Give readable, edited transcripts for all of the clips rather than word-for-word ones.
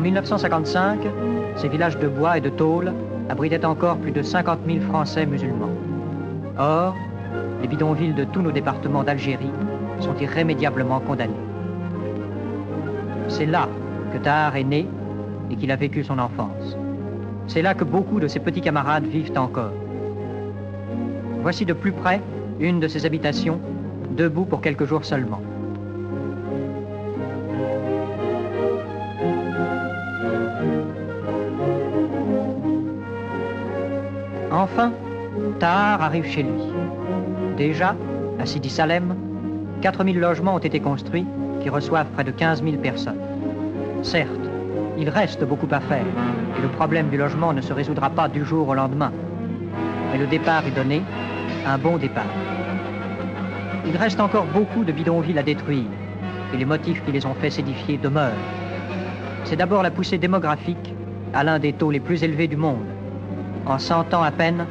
1955, ces villages de bois et de tôle abritaient encore plus de 50 000 Français musulmans. Or, les bidonvilles de tous nos départements d'Algérie sont irrémédiablement condamnés. C'est là que Tahar est né et qu'il a vécu son enfance. C'est là que beaucoup de ses petits camarades vivent encore. Voici de plus près une de ses habitations, debout pour quelques jours seulement. Enfin, Tahar arrive chez lui. Déjà, à Sidi Salem, 4000 logements ont été construits qui reçoivent près de 15 000 personnes. Certes, il reste beaucoup à faire et le problème du logement ne se résoudra pas du jour au lendemain. Mais le départ est donné, un bon départ. Il reste encore beaucoup de bidonvilles à détruire et les motifs qui les ont fait s'édifier demeurent. C'est d'abord la poussée démographique à l'un des taux les plus élevés du monde. En 100 ans à peine,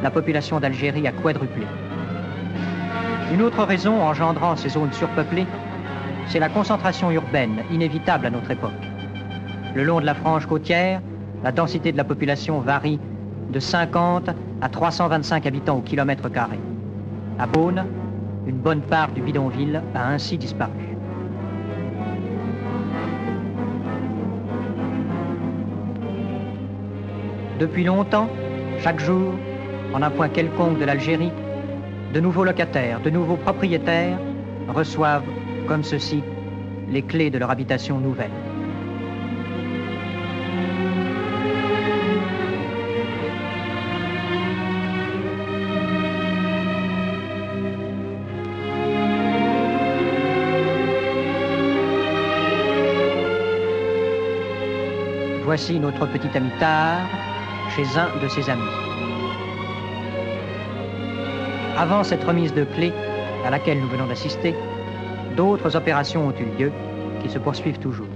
la population d'Algérie a quadruplé. Une autre raison engendrant ces zones surpeuplées, c'est la concentration urbaine inévitable à notre époque. Le long de la frange côtière, la densité de la population varie de 50 à 325 habitants au kilomètre carré. À Beaune, une bonne part du bidonville a ainsi disparu. Depuis longtemps, chaque jour, en un point quelconque de l'Algérie, de nouveaux locataires, de nouveaux propriétaires reçoivent, comme ceci, les clés de leur habitation nouvelle. Voici notre petit ami Tahar chez un de ses amis. Avant cette remise de clés à laquelle nous venons d'assister, d'autres opérations ont eu lieu qui se poursuivent toujours.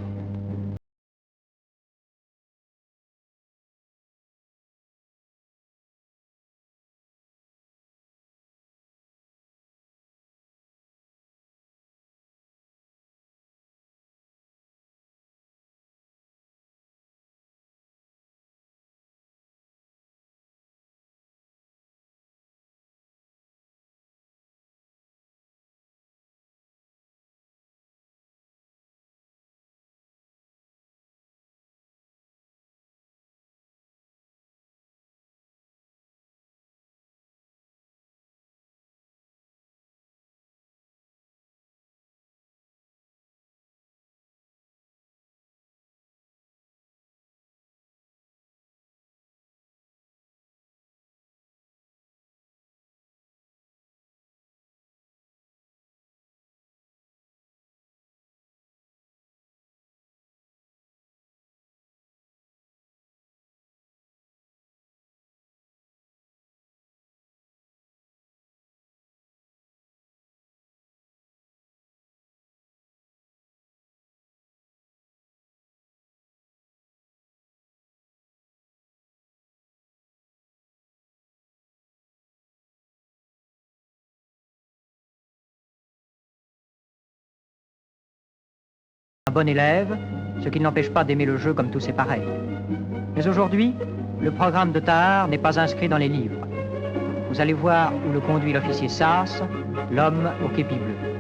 Un bon élève, ce qui ne l'empêche pas d'aimer le jeu comme tous ses pareils. Mais aujourd'hui, le programme de Tahar n'est pas inscrit dans les livres. Vous allez voir où le conduit l'officier Sass, l'homme au képi bleu.